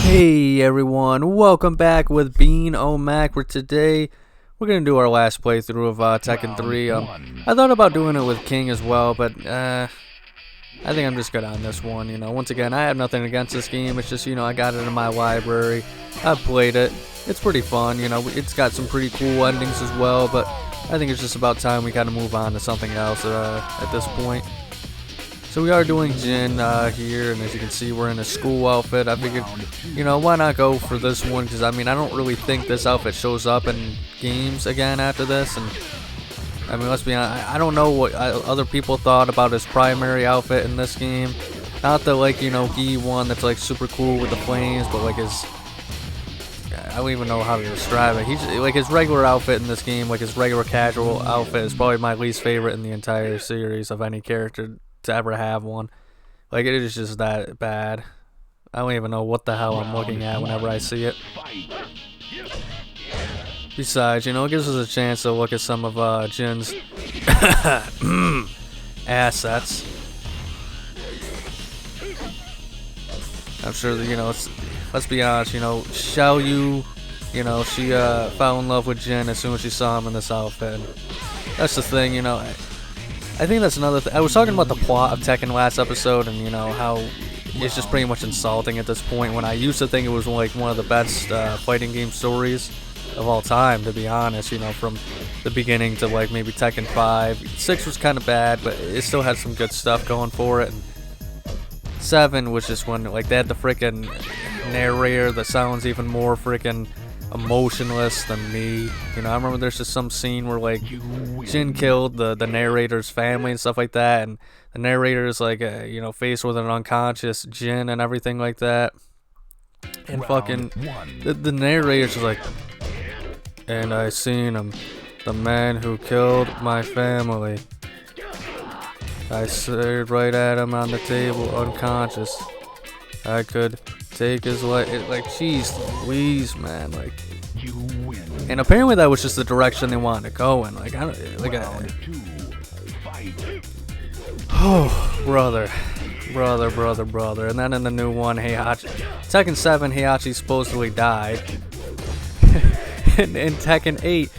Hey everyone, welcome back with Bean O'Mac, where today we're going to do our last playthrough of Tekken 3. I thought about doing it with King as well, but I think I'm just good on this one. Once again, I have nothing against this game. It's just, I got it in my library. I've played it. It's pretty fun. It's got some pretty cool endings as well, but I think it's just about time we kind of move on to something else at this point. So we are doing Jin here, and as you can see, we're in a school outfit. I figured, why not go for this one? Because, I don't really think this outfit shows up in games again after this. And, let's be honest, I don't know what other people thought about his primary outfit in this game. Not the, Gi one that's, super cool with the flames, but, his... I don't even know how to describe it. He's, his regular outfit in this game, his regular casual outfit is probably my least favorite in the entire series of any character to ever have one. It is just that bad. I don't even know what the hell I'm looking at whenever I see it. Besides, it gives us a chance to look at some of Jin's assets. I'm sure that, let's be honest, Xiaoyu, she fell in love with Jin as soon as she saw him in this outfit. That's the thing, I think that's another thing. I was talking about the plot of Tekken last episode, and how it's just pretty much insulting at this point, when I used to think it was one of the best fighting game stories of all time, to be honest. From the beginning to maybe Tekken 5. 6 was kind of bad, but it still had some good stuff going for it. And 7 was just when they had the freaking narrator that sounds even more freaking emotionless than me. I remember there's just some scene where Jin killed the narrator's family and stuff like that, and the narrator is faced with an unconscious Jin and everything like that, and fucking the narrator's just and I seen him, the man who killed my family. I stared right at him on the table, unconscious. I could take his life. Jeez Louise, man. And apparently that was just the direction they wanted to go in. Oh, brother. And then in the new one, Tekken 7, Heihachi supposedly died. And in Tekken 8,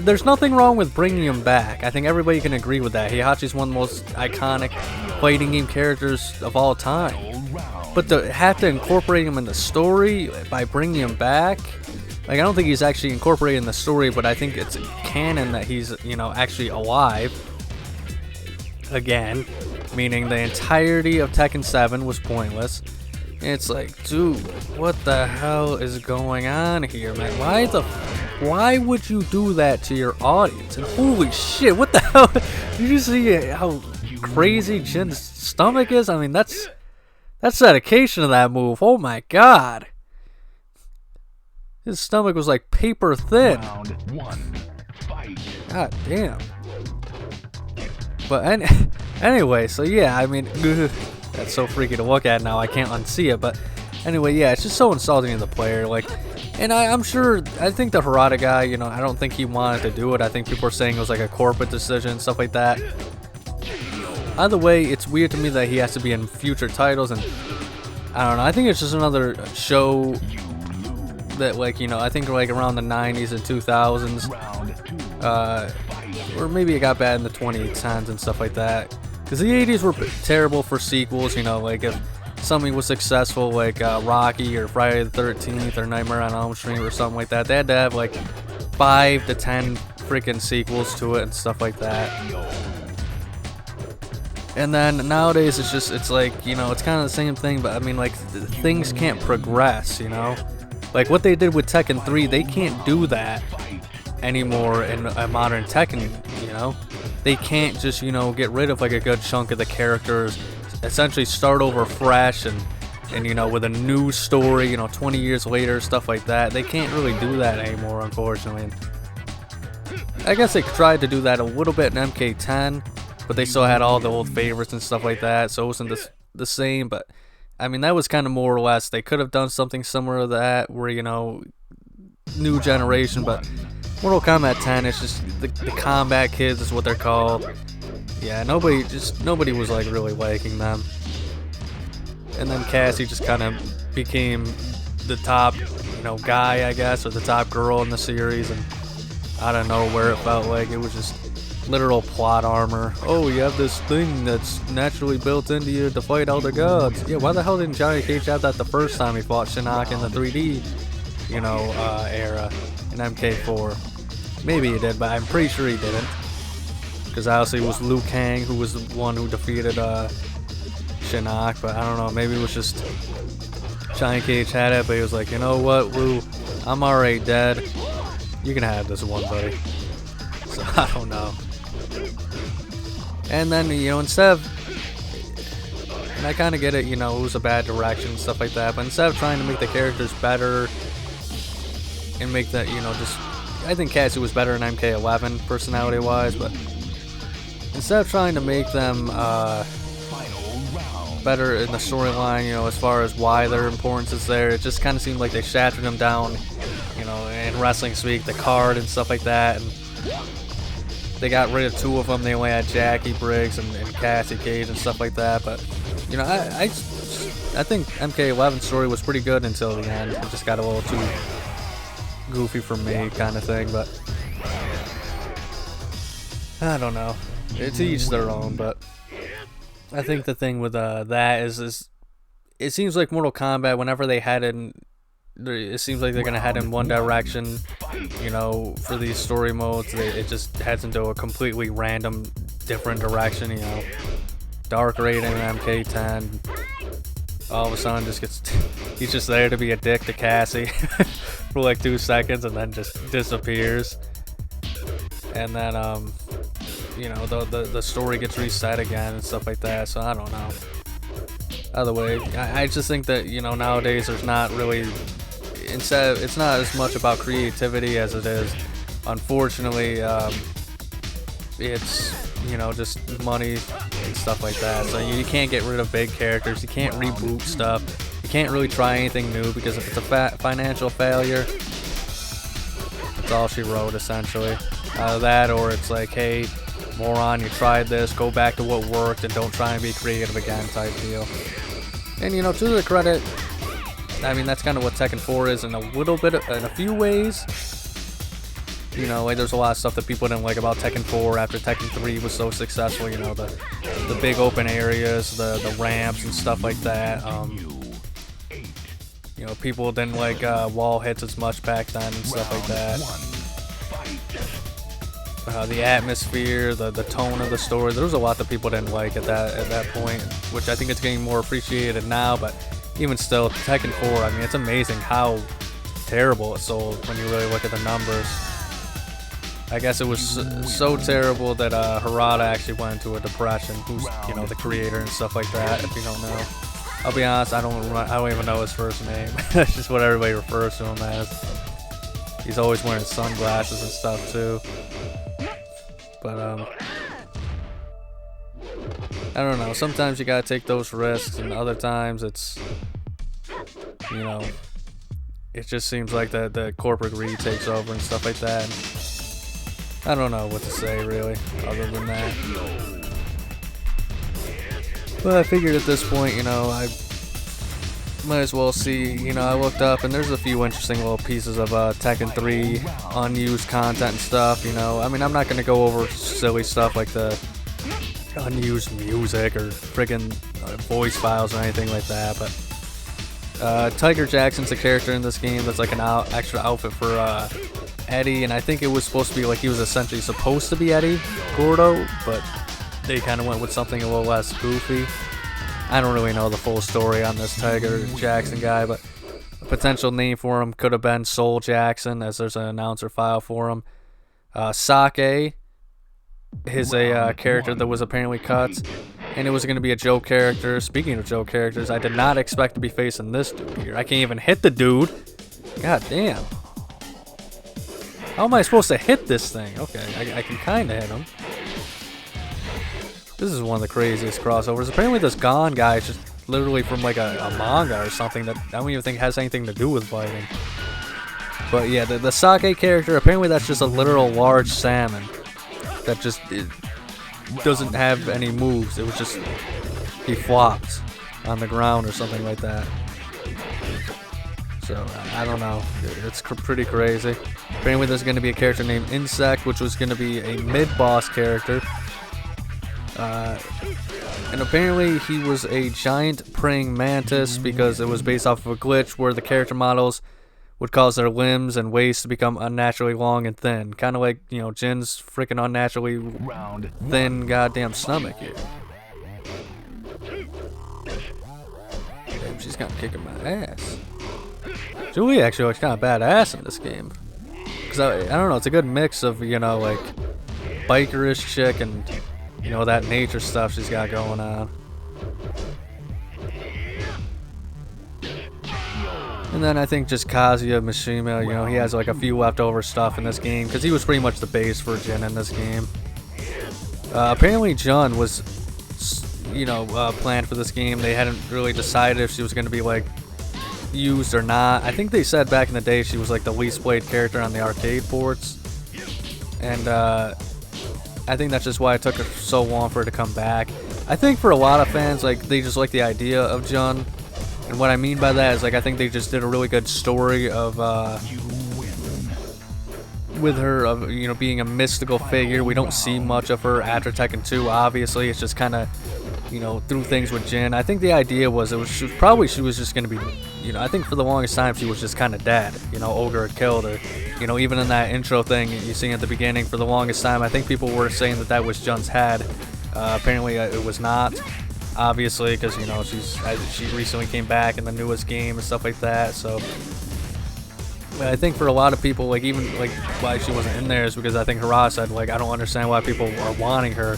there's nothing wrong with bringing him back. I think everybody can agree with that. Heihachi's one of the most iconic fighting game characters of all time. But to have to incorporate him in the story by bringing him back, I don't think he's actually incorporated in the story, but I think it's canon that he's, actually alive again, meaning the entirety of Tekken 7 was pointless. And it's dude, what the hell is going on here, man? Why would you do that to your audience? And holy shit, what the hell? Did you see how crazy Jin's stomach is? That's dedication to that move. Oh my god. His stomach was paper thin. God damn. But anyway, so yeah, that's so freaky to look at now. I can't unsee it. But anyway, yeah, it's just so insulting to the player. And I think the Harada guy, I don't think he wanted to do it. I think people are saying it was a corporate decision, stuff like that. Either way, it's weird to me that he has to be in future titles, and I don't know. I think it's just another show that, I think around the 90s and 2000s, or maybe it got bad in the 2010s and stuff like that. Because the 80s were terrible for sequels, if something was successful, Rocky or Friday the 13th or Nightmare on Elm Street or something like that, they had to have 5 to 10 freaking sequels to it and stuff like that. And then nowadays it's kind of the same thing, but things can't progress, what they did with Tekken 3, they can't do that anymore in a modern Tekken, They can't just, get rid of a good chunk of the characters, essentially start over fresh and with a new story, 20 years later, stuff like that. They can't really do that anymore, unfortunately. And I guess they tried to do that a little bit in MK10, but they still had all the old favorites and stuff like that, so it wasn't the same. But that was kind of more or less, they could have done something similar to that, where new generation. But Mortal Kombat 10, it's just the combat kids is what they're called. Yeah, nobody was really liking them. And then Cassie just kind of became the top, guy, I guess, or the top girl in the series, and I don't know where it felt like it was just literal plot armor. Oh, you have this thing that's naturally built into you to fight other gods. Yeah, why the hell didn't Johnny Cage have that the first time he fought Shinnok in the 3D, era in MK4? Maybe he did, but I'm pretty sure he didn't. Because obviously it was Liu Kang who was the one who defeated Shinnok, but I don't know, maybe it was just Johnny Cage had it, but he was like, you know what, Liu, I'm already dead. You can have this one, buddy. So I don't know. And then, instead of, and I kind of get it, it was a bad direction and stuff like that, but instead of trying to make the characters better and make that, I think Cassie was better in MK11 personality-wise, but instead of trying to make them better in the storyline, as far as why their importance is there, it just kind of seemed like they shattered them down, in wrestling speak, the card and stuff like that, and they got rid of 2 of them. They only had Jackie Briggs and Cassie Cage and stuff like that. But I think MK11's story was pretty good until the end. It just got a little too goofy for me, kind of thing. But I don't know. It's each their own. But I think the thing with that is it seems like Mortal Kombat, whenever they head in, it seems like they're gonna head in one direction, for these story modes. It just heads into a completely random, different direction. Dark rating MK10. All of a sudden, he's just there to be a dick to Cassie for like 2 seconds, and then just disappears. And then the story gets reset again and stuff like that. So I don't know. Either way, I just think that nowadays there's not really. Instead, it's not as much about creativity as it is, unfortunately, it's, just money and stuff like that. So you can't get rid of big characters, you can't reboot stuff, you can't really try anything new, because if it's a financial failure, that's all she wrote, essentially. Either that, or it's like, hey, moron, you tried this, go back to what worked and don't try and be creative again, type deal. And, to their credit, I mean, that's kind of what Tekken 4 is in a little bit, in a few ways. Like there's a lot of stuff that people didn't like about Tekken 4 after Tekken 3 was so successful. The big open areas, the ramps and stuff like that. People didn't like wall hits as much back then and stuff like that. The atmosphere, the tone of the story. There was a lot that people didn't like at that point, which I think it's getting more appreciated now, but. Even still, Tekken 4, I mean, it's amazing how terrible it sold when you really look at the numbers. I guess it was so terrible that Harada actually went into a depression, who's, the creator and stuff like that, if you don't know. I'll be honest, I don't even know his first name. That's just what everybody refers to him as. He's always wearing sunglasses and stuff, too. But, I don't know, sometimes you gotta take those risks, and other times it's, it just seems like the corporate greed takes over and stuff like that. And I don't know what to say, really, other than that. But I figured at this point, I might as well see, I looked up, and there's a few interesting little pieces of Tekken 3 unused content and stuff, I mean, I'm not gonna go over silly stuff like the unused music or friggin' voice files or anything like that, but Tiger Jackson's a character in this game that's like an extra outfit for Eddie, and I think it was supposed to be like he was essentially supposed to be Eddie Gordo, but they kind of went with something a little less goofy. I don't really know the full story on this Tiger Jackson guy, but a potential name for him could have been Soul Jackson, as there's an announcer file for him. Sake is a character that was apparently cut, and it was going to be a joke character. Speaking of joke characters, I did not expect to be facing this dude here. I can't even hit the dude. God damn. How am I supposed to hit this thing? Okay, I can kind of hit him. This is one of the craziest crossovers. Apparently this Gon guy is just literally from like a manga or something that I don't even think has anything to do with fighting. But yeah, the Sake character, apparently that's just a literal large salmon that just doesn't have any moves. It was just, he flopped on the ground or something like that. So, I don't know. It's pretty crazy. Apparently there's going to be a character named Insect, which was going to be a mid-boss character. And apparently he was a giant praying mantis because it was based off of a glitch where the character models would cause their limbs and waist to become unnaturally long and thin. Kind of like, you know, Jin's freaking unnaturally thin goddamn stomach here. Damn, she's kind of kicking my ass. Julie actually looks kind of badass in this game. Because, I don't know, it's a good mix of, you know, like, bikerish chick and, you know, that nature stuff she's got going on. And then I think just Heihachi Mishima, you know, he has like a few leftover stuff in this game because he was pretty much the base for Jin in this game. Apparently Jun was, you know, planned for this game. They hadn't really decided if she was going to be like used or not. I think they said back in the day she was like the least played character on the arcade ports. And I think that's just why it took her so long for her to come back. I think for a lot of fans, like, they just like the idea of Jun. And what I mean by that is, like, I think they just did a really good story of, with her, of, you know, being a mystical figure. We don't see much of her after Tekken 2, obviously. It's just kind of, you know, through things with Jin. I think the idea was, she was just going to be, you know, I think for the longest time she was just kind of dead. You know, Ogre had killed her. You know, even in that intro thing you see at the beginning, for the longest time, I think people were saying that that was Jun's head. Apparently it was not. Obviously, because, you know, she recently came back in the newest game and stuff like that. So I think for a lot of people, like, even like why she wasn't in there is because I think Hwoarang said, like, I don't understand why people are wanting her.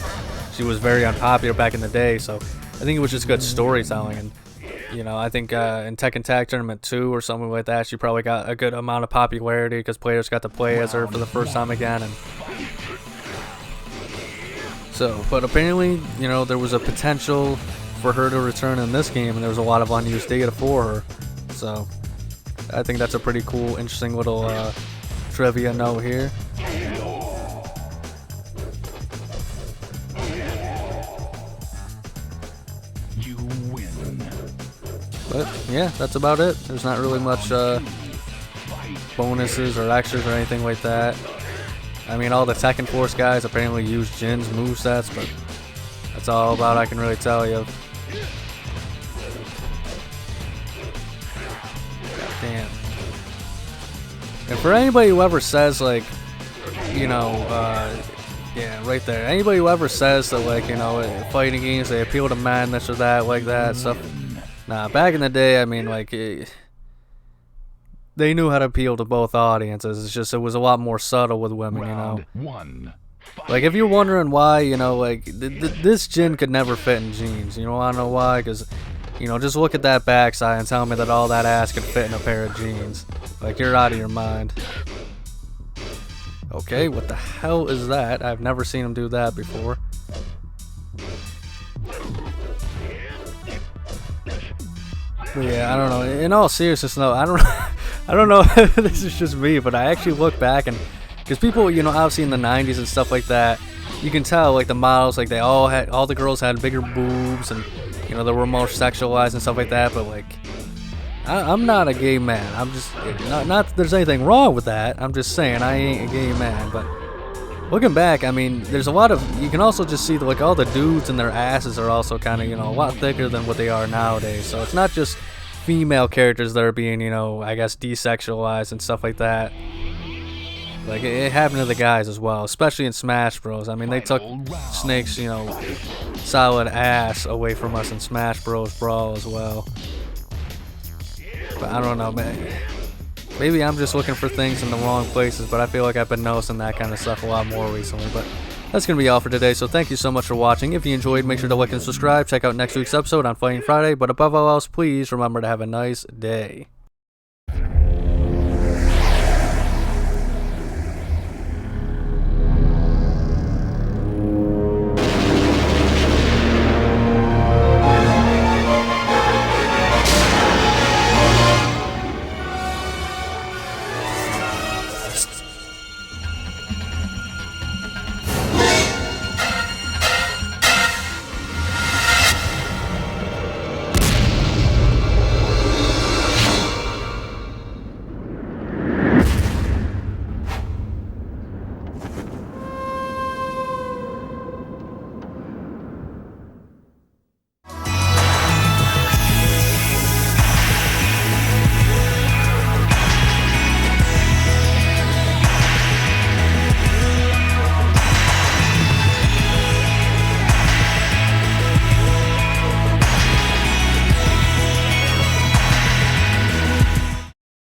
She was very unpopular back in the day. So I think it was just good storytelling. And, you know, I think in Tekken Tag Tournament 2 or something like that, she probably got a good amount of popularity because players got to play as her for the first time again. And so, but apparently, you know, there was a potential for her to return in this game, and there was a lot of unused data for her. So, I think that's a pretty cool, interesting little trivia note here. You win. But yeah, that's about it. There's not really much bonuses or extras or anything like that. I mean, all the Tekken Force guys apparently use Jin's movesets, but that's all about I can really tell you. God damn. And for anybody who ever says, like, you know, yeah, right there. Anybody who ever says that, like, you know, fighting games, they appeal to men, this or that, like that, stuff. Nah, back in the day, I mean, like, they knew how to appeal to both audiences. It's just it was a lot more subtle with women, you know. Like, if you're wondering why, you know, like, this Jin could never fit in jeans. You know, I don't know why, because, you know, just look at that backside and tell me that all that ass could fit in a pair of jeans. Like, you're out of your mind. Okay, what the hell is that? I've never seen him do that before. But yeah, I don't know. In all seriousness, no, I don't know if this is just me, but I actually look back and, because people, you know, obviously in the 90s and stuff like that, you can tell, like, the models, like, all the girls had bigger boobs and, you know, they were more sexualized and stuff like that, but, like, I'm not a gay man. I'm just, not that there's anything wrong with that. I'm just saying I ain't a gay man, but looking back, I mean, there's a lot of, you can also just see, like, all the dudes and their asses are also kind of, you know, a lot thicker than what they are nowadays, so it's not just female characters that are being, you know, I guess desexualized and stuff like that. Like, it happened to the guys as well, especially in Smash Bros. I mean, they took Snake's, you know, solid ass away from us in Smash Bros. Brawl as well. But I don't know, man. Maybe I'm just looking for things in the wrong places, but I feel like I've been noticing that kind of stuff a lot more recently. But that's going to be all for today, so thank you so much for watching. If you enjoyed, make sure to like and subscribe. Check out next week's episode on Fighting Friday. But above all else, please remember to have a nice day.